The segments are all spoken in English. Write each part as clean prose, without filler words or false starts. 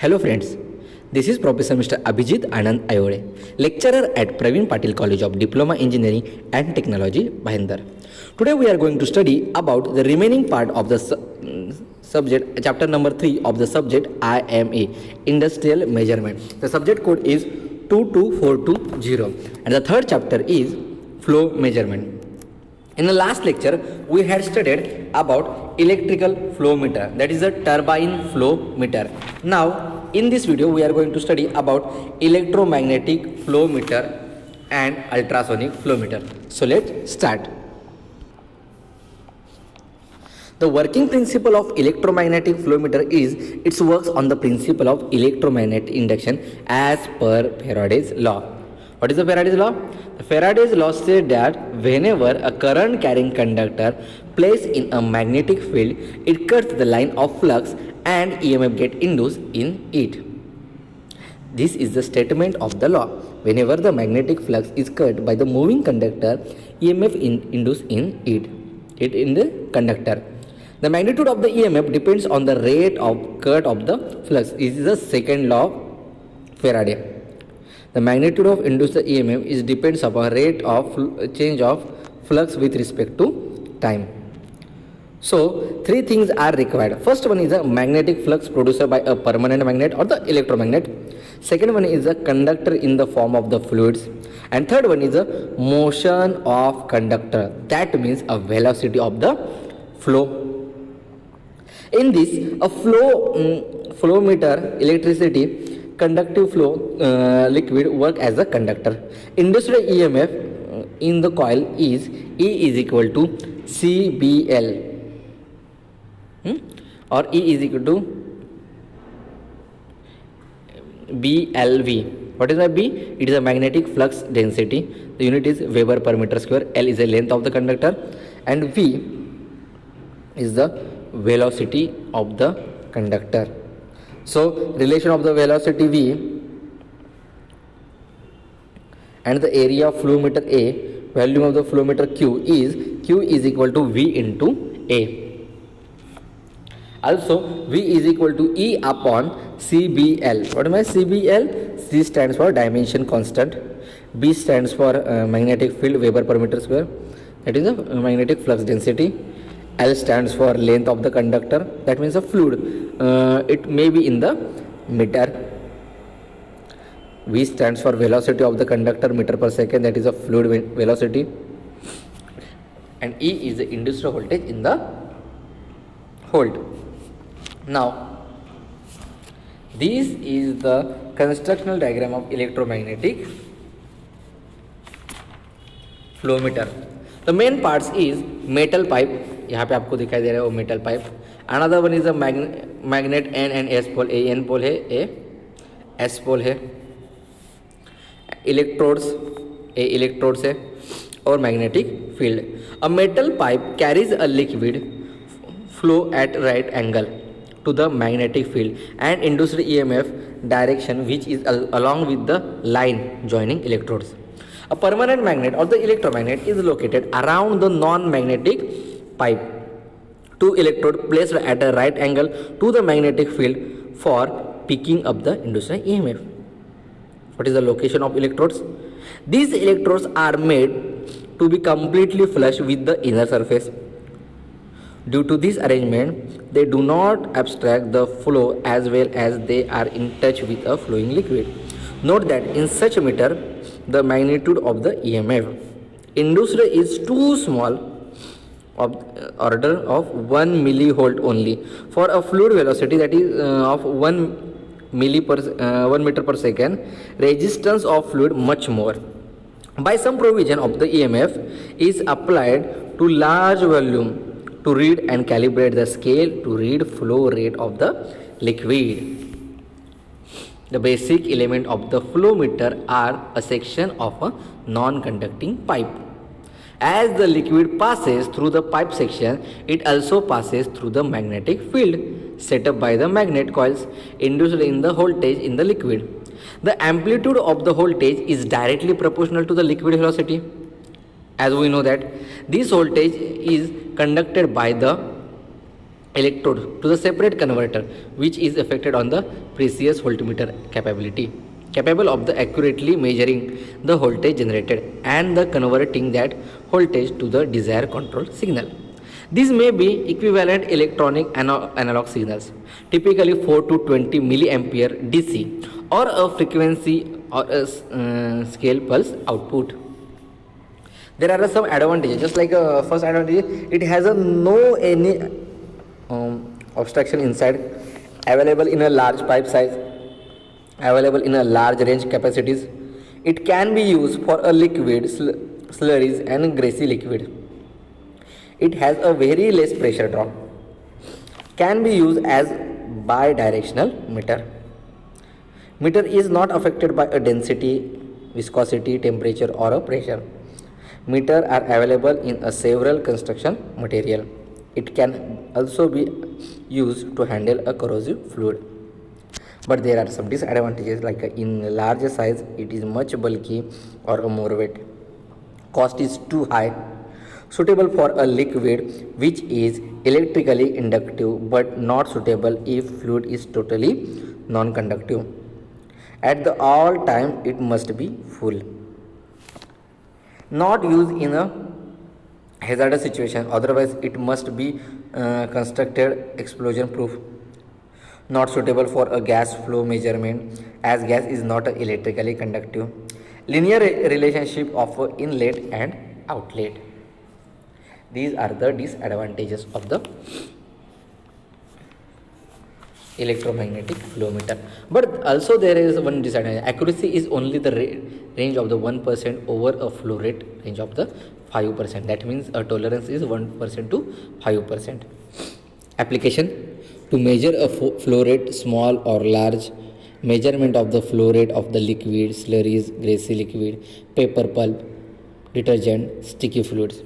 Hello friends, this is Professor Mr. Abhijit Anand Ayode, lecturer at Praveen Patil College of Diploma Engineering and Technology, Bhayandar. Today we are going to study about the remaining part of the subject, chapter number 3 of the subject IME, Industrial Measurement. The subject code is 22420 and the third chapter is Flow Measurement. In the last lecture, we had studied about electrical flow meter, that is a turbine flow meter. Now, in this video, we are going to study about electromagnetic flow meter and ultrasonic flow meter. So, let's start. The working principle of electromagnetic flow meter is it works on the principle of electromagnetic induction as per Faraday's law. What is the Faraday's law? The Faraday's law says that whenever a current carrying conductor placed in a magnetic field, it cuts the line of flux and EMF get induced in it. This is the statement of the law. Whenever the magnetic flux is cut by the moving conductor, EMF induced in it in the conductor. The magnitude of the EMF depends on the rate of cut of the flux. This is the second law of Faraday. The magnitude of induced EMF is depends upon rate of change of flux with respect to time. So, three things are required. First one is a magnetic flux produced by a permanent magnet or the electromagnet. Second one is a conductor in the form of the fluids. And third one is a motion of conductor. That means a velocity of the flow. In this, a flow meter electricity conductive flow liquid work as a conductor. Induced EMF in the coil is E is equal to CBL or E is equal to BLV. What is a B? It is a magnetic flux density. The unit is Weber per meter square. L is the length of the conductor and V is the velocity of the conductor. So, relation of the velocity V and the area of flow meter A, volume of the flow meter Q is equal to V into A. Also, V is equal to E upon CBL. What am I? CBL? C stands for dimension constant. B stands for magnetic field Weber per meter square. That is the magnetic flux density. L stands for length of the conductor. That means a fluid. It may be in the meter. V stands for velocity of the conductor meter per second. That is a fluid velocity. And E is the induced voltage in the volt. Now, this is the constructional diagram of electromagnetic flow meter. The main parts is metal pipe. यहाँ पे आपको दिखाई दे रहा है वो metal pipe. Another one is a magnet N and S pole. A N pole है, a S pole है. Electrodes, ए electrodes है और magnetic field. A metal pipe carries a liquid flow at right angle to the magnetic field and induced EMF direction which is along with the line joining electrodes. A permanent magnet or the electromagnet is located around the non-magnetic pipe. Two electrodes placed at a right angle to the magnetic field for picking up the induced EMF. What is the location of electrodes? These electrodes are made to be completely flush with the inner surface. Due to this arrangement, they do not obstruct the flow as well as they are in touch with a flowing liquid. Note that in such a meter, the magnitude of the EMF induced is too small, of order of 1 millivolt only, for a fluid velocity that is of 1 meter per second, resistance of fluid much more. By some provision of the EMF is applied to large volume to read and calibrate the scale to read flow rate of the liquid. The basic element of the flow meter are a section of a non-conducting pipe. As the liquid passes through the pipe section, it also passes through the magnetic field set up by the magnet coils induced in the voltage in the liquid. The amplitude of the voltage is directly proportional to the liquid velocity. As we know that this voltage is conducted by the electrode to the separate converter which is affected on the precious voltmeter capable of the accurately measuring the voltage generated and the converting that voltage to the desired control signal. These may be equivalent electronic analog signals, typically 4 to 20 milliampere DC, or a frequency or a scale pulse output. There are some advantages. Just like first advantage, it has a no any obstruction inside, available in a large pipe size, available in a large range capacities. It can be used for a liquid, slurries and greasy liquid. It has a very less pressure drop. Can be used as bidirectional meter. Meter is not affected by a density, viscosity, temperature or a pressure. Meter are available in a several construction material. It can also be used to handle a corrosive fluid. But there are some disadvantages, like in larger size it is much bulky or a more weight. Cost is too high. Suitable for a liquid which is electrically inductive but not suitable if fluid is totally non-conductive. At the all time it must be full. Not used in a hazardous situation, otherwise it must be constructed explosion proof. Not suitable for a gas flow measurement as gas is not electrically conductive. Linear relationship of inlet and outlet. These are the disadvantages of the electromagnetic flow meter. But also there is one disadvantage. Accuracy is only the range of the 1% over a flow rate range of the 5%. That means a tolerance is 1% to 5%. Application: to measure a flow rate, small or large, measurement of the flow rate of the liquid, slurries, greasy liquid, paper pulp, detergent, sticky fluids.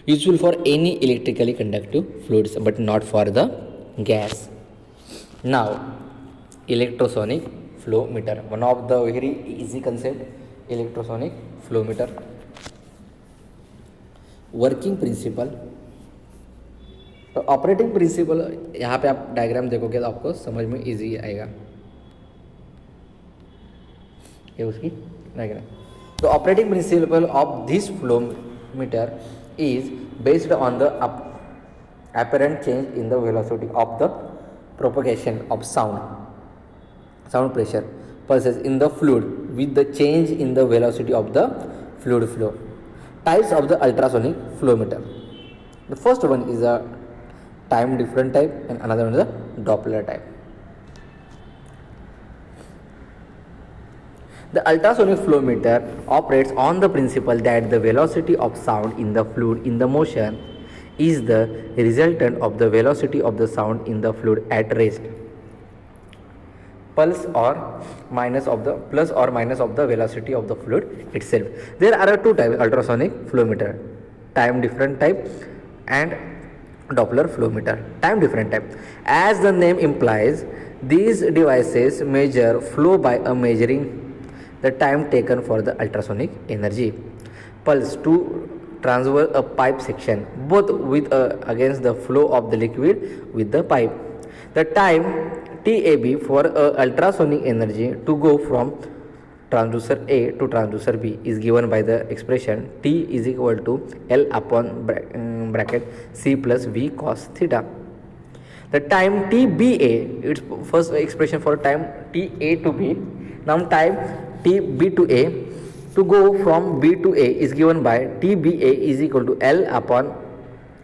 Useful for any electrically conductive fluids but not for the gas. Now, electrosonic flow meter, one of the very easy concept, electrosonic flow meter. Working principle, तो operating principal यहाँ पे आप diagram देखोगे तो आपको समझ में easy आएगा. ये उसकी diagram. The operating principle of this flow meter is based on the apparent change in the velocity of the propagation of sound pressure pulses in the fluid with the change in the velocity of the fluid flow. Types of the ultrasonic flow meter. The first one is a time different type and another one is a Doppler type. The ultrasonic flow meter operates on the principle that the velocity of sound in the fluid in the motion is the resultant of the velocity of the sound in the fluid at rest. Plus or minus of the velocity of the fluid itself. There are two types ultrasonic flow meter: time different type and Doppler flow meter. Time different type. As the name implies, these devices measure flow by measuring the time taken for the ultrasonic energy pulse to transfer a pipe section, both with against the flow of the liquid with the pipe. The time TAB for ultrasonic energy to go from transducer A to transducer B is given by the expression T is equal to L upon bracket C plus V cos theta. The time TBA, its first expression for time TA to B. Now time TB to A to go from B to A is given by TBA is equal to L upon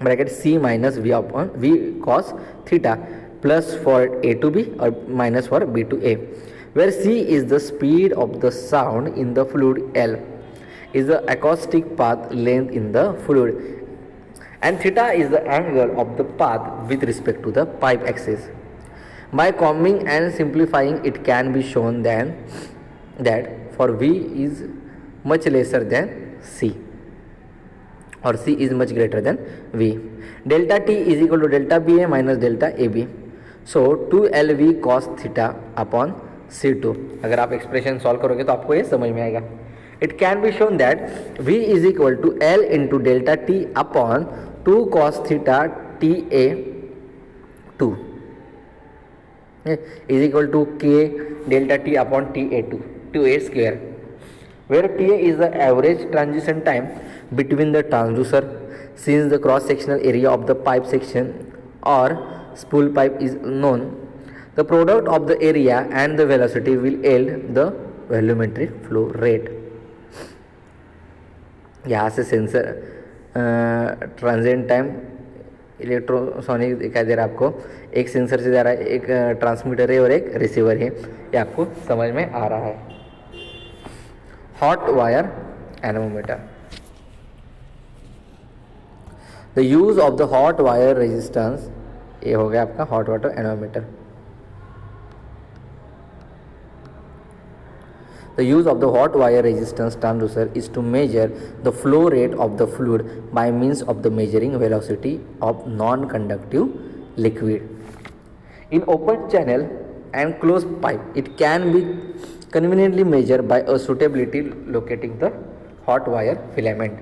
bracket C minus V upon V cos theta, plus for A to B or minus for B to A, where C is the speed of the sound in the fluid, L is the acoustic path length in the fluid, and theta is the angle of the path with respect to the pipe axis. By combing and simplifying, it can be shown then that for V is much lesser than C, or C is much greater than V. Delta T is equal to delta BA minus delta AB. So 2LV cos theta upon C2. अगर आप expression solve करोगे तो आपको ये समझ में आएगा. It can be shown that V is equal to L into delta T upon 2 cos theta TA 2 is equal to K delta T upon TA2 2A square, where TA is the average transition time between the transducer. Since the cross sectional area of the pipe section or spool pipe is known, the product of the area and the velocity will yield the volumetric flow rate. यहाँ से sensor transient time इलेक्ट्रोसोनिक दिखाई दे रहा है आपको, एक sensor से जा रहा है, एक ट्रांसमीटर है और एक रिसीवर है, ये आपको समझ में आ रहा है. Hot wire anemometer. The use of the hot wire resistance, ये हो गया आपका hot water anemometer. The use of the hot wire resistance transducer is to measure the flow rate of the fluid by means of the measuring velocity of non-conductive liquid. In open channel and closed pipe, it can be conveniently measured by a suitability locating the hot wire filament.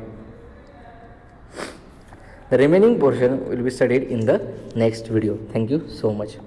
The remaining portion will be studied in the next video. Thank you so much.